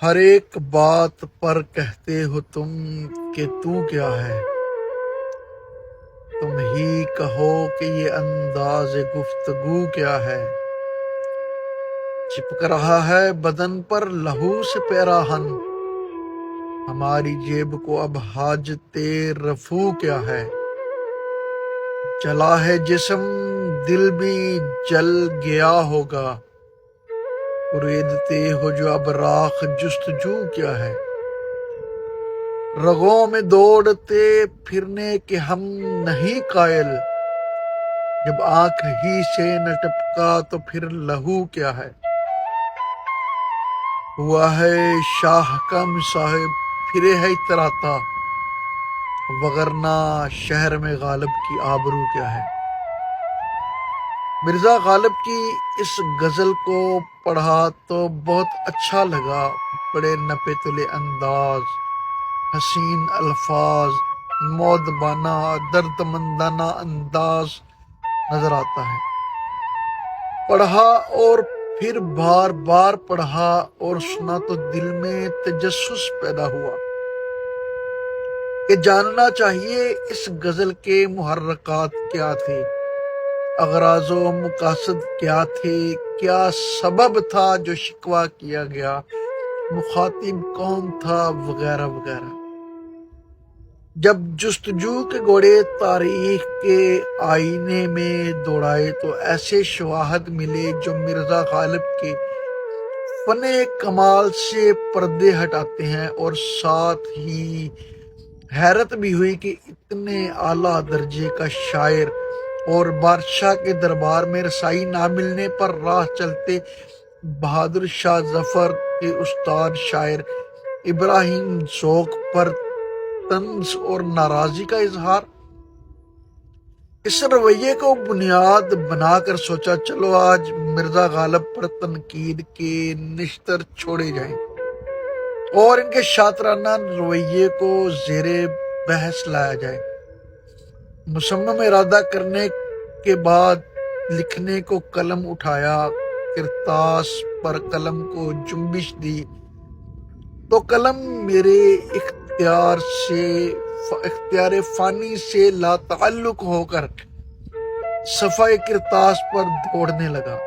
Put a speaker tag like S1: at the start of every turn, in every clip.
S1: ہر ایک بات پر کہتے ہو تم کہ تو کیا ہے، تم ہی کہو کہ یہ انداز گفتگو کیا ہے۔ چپک رہا ہے بدن پر لہو سے پیراہن، ہماری جیب کو اب حاجت رفو کیا ہے۔ جلا ہے جسم دل بھی جل گیا ہوگا، اریدتے ہو جو اب راکھ جستجو کیا ہے۔ رگوں میں دوڑتے پھرنے کے ہم نہیں قائل، جب آنکھ ہی سے نہ ٹپکا تو پھر لہو کیا ہے۔ ہوا ہے شاہ کا مصاحب پھرے ہے اتراتا، وگرنہ شہر میں غالب کی آبرو کیا ہے۔ مرزا غالب کی اس غزل کو پڑھا تو بہت اچھا لگا۔ بڑے نپے تلے انداز، حسین الفاظ، مؤدبانہ دردمندانہ انداز نظر آتا ہے۔ پڑھا اور پھر بار بار پڑھا اور سنا تو دل میں تجسس پیدا ہوا کہ جاننا چاہیے اس غزل کے محرکات کیا تھے، اغراض و مقاصد کیا تھے، کیا سبب تھا جو شکوہ کیا گیا، مخاطب کون تھا، وغیرہ وغیرہ۔ جب جستجو کے گھوڑے تاریخ کے آئینے میں دوڑائے تو ایسے شواہد ملے جو مرزا غالب کے فن کمال سے پردے ہٹاتے ہیں، اور ساتھ ہی حیرت بھی ہوئی کہ اتنے اعلیٰ درجے کا شاعر اور بادشاہ کے دربار میں رسائی نہ ملنے پر راہ چلتے بہادر شاہ ظفر کے استاد شاعر ابراہیم ذوق پر طنز اور ناراضی کا اظہار۔ اس رویے کو بنیاد بنا کر سوچا چلو آج مرزا غالب پر تنقید کے نشتر چھوڑے جائیں اور ان کے شاطرانہ رویے کو زیر بحث لایا جائے۔ مصمم ارادہ کرنے کے بعد لکھنے کو قلم اٹھایا، کرتاس پر قلم کو جنبش دی تو قلم میرے اختیار فانی سے لا تعلق ہو کر صفحہ کرتاس پر دوڑنے لگا۔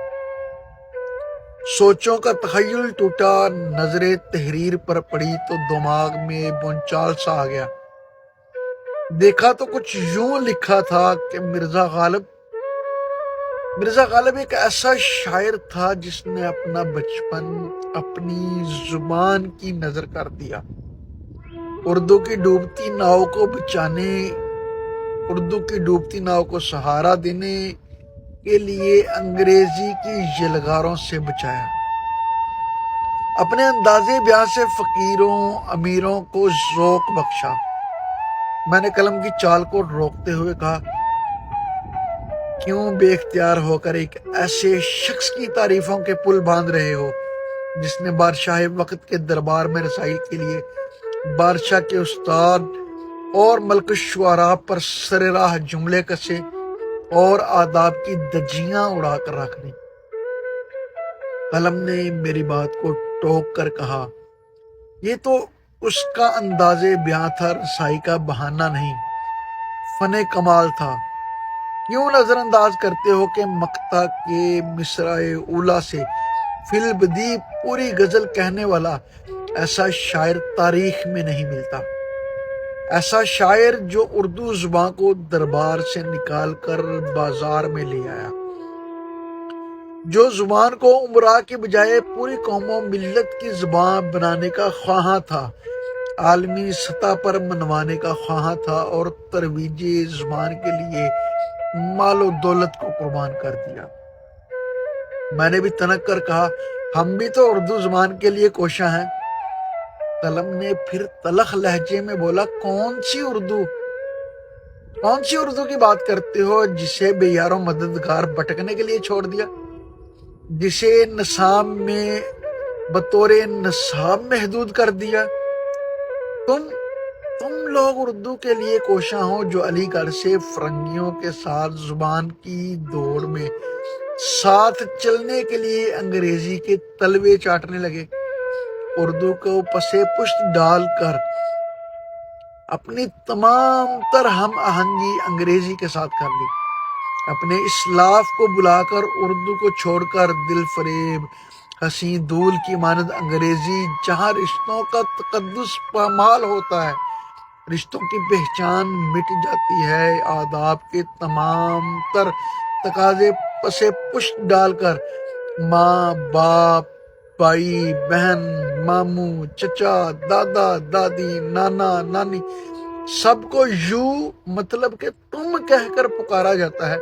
S1: سوچوں کا تخیل ٹوٹا، نظر تحریر پر پڑی تو دماغ میں بونچال سا آ گیا۔ دیکھا تو کچھ یوں لکھا تھا کہ مرزا غالب ایک ایسا شاعر تھا جس نے اپنا بچپن اپنی زبان کی نذر کر دیا، اردو کی ڈوبتی ناؤ کو بچانے، اردو کی ڈوبتی ناؤ کو سہارا دینے کے لیے انگریزی کی یلغاروں سے بچایا۔ اپنے انداز بیان سے فقیروں امیروں کو ذوق بخشا۔ میں نے قلم کی چال کو روکتے ہوئے کہا، کیوں بے اختیار ہو کر ایک ایسے شخص کی تعریفوں کے پل باندھ رہے ہو جس نے بادشاہ وقت کے دربار میں رسائی کے لیے بادشاہ کے استاد اور ملک الشعراء پر سر راہ جملے کسے اور آداب کی دجیاں اڑا کر رکھ دی۔ قلم نے میری بات کو ٹوک کر کہا، یہ تو اس کا انداز بیان تھا، رسائی کا بہانہ نہیں، فن کمال تھا۔ کیوں نظر انداز کرتے ہو کہ مقطع کے مصرع اولیٰ سے فی البدیہہ پوری غزل کہنے والا ایسا شاعر تاریخ میں نہیں ملتا، ایسا شاعر جو اردو زبان کو دربار سے نکال کر بازار میں لے آیا، جو زبان کو امراء کے بجائے پوری قوم و ملت کی زبان بنانے کا خواہاں تھا، عالمی سطح پر منوانے کا خواہاں تھا، اور ترویج زبان کے لیے مال و دولت کو قربان کر دیا۔ میں نے بھی تنک کر کہا، ہم بھی تو اردو زبان کے لیے کوشاں ہیں۔ قلم نے پھر تلخ لہجے میں بولا، کون سی اردو کی بات کرتے ہو جسے بے یار و مددگار بھٹکنے کے لیے چھوڑ دیا، جسے نصاب میں بطور نصاب محدود کر دیا۔ تم لوگ اردو کے لیے کوشاں ہو جو علی گڑھ سے فرنگیوں کے ساتھ زبان کی دوڑ میں ساتھ چلنے کے لیے انگریزی کے تلوے چاٹنے لگے۔ اردو کو پسے پشت ڈال کر اپنی تمام تر ہم آہنگی انگریزی کے ساتھ کر لی۔ اپنے اسلاف کو بلا کر اردو کو چھوڑ کر دل فریب حسین دول کی مانند انگریزی، جہاں رشتوں کا تقدس پامال ہوتا ہے، رشتوں کی پہچان مٹ جاتی ہے، آداب کے تمام تر تقاضے پسے پشت ڈال کر ماں باپ، بھائی بہن، ماموں چچا، دادا دادی، نانا نانی، سب کو یوں مطلب کہ تم کہہ کر پکارا جاتا ہے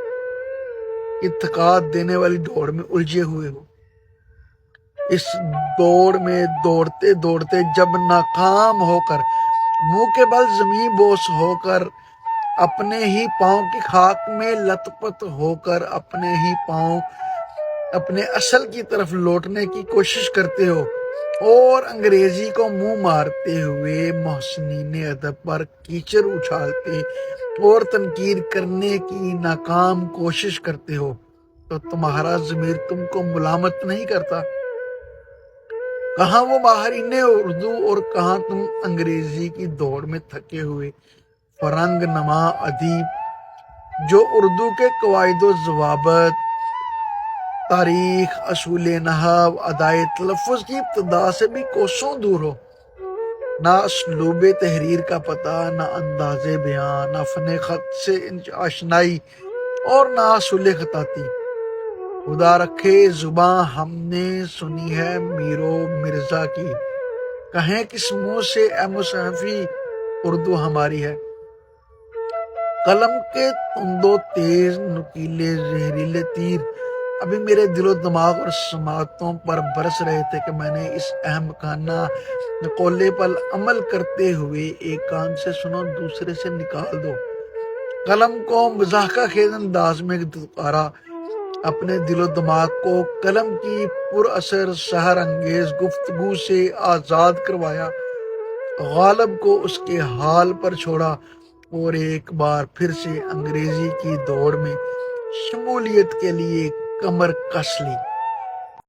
S1: کہ تھکا دینے والی دوڑ میں الجھے ہوئے ہو۔ اس دوڑ میں دوڑتے دوڑتے جب ناکام ہو کر منہ کے بل زمین بوس ہو کر اپنے ہی پاؤں کی خاک میں لت پت ہو کر اپنے ہی پاؤں اپنے اصل کی طرف لوٹنے کی کوشش کرتے ہو اور انگریزی کو منہ مارتے ہوئے محسنین ادب پر کیچڑ اچھالتے اور تنقید کرنے کی ناکام کوشش کرتے ہو، تو تمہارا ضمیر تم کو ملامت نہیں کرتا؟ کہاں وہ ماہرین اردو اور کہاں تم انگریزی کی دوڑ میں تھکے ہوئے فرنگ نما ادیب، جو اردو کے قواعد و ضوابط، تاریخ، اصول نحو، ادائے تلفظ کی ابتدا سے بھی کوسوں دور ہو۔ نہ اسلوب تحریر کا پتہ، نہ انداز بیان، نہ فن خط سے آشنائی اور نہ اصول خطاطی۔ خدا رکھے زباں ہم نے سنی ہے میر و مرزا کی، کہیں کس منہ سے اے مصحفی اردو ہماری ہے۔ قلم کے تند و تیز نکیلے زہریلے تیر ابھی میرے دل و دماغ اور سماعتوں پر برس رہے تھے کہ میں نے اس احمقانہ قولے پر عمل کرتے ہوئے ایک کان سے سنو دوسرے سے نکال دو قلم کو مضحکہ خیز انداز میں دھتکارا، اپنے دل و دماغ کو قلم کی پر اثر سحر انگیز گفتگو سے آزاد کروایا، غالب کو اس کے حال پر چھوڑا اور ایک بار پھر سے انگریزی کی دوڑ میں شمولیت کے لیے کمر کس لی۔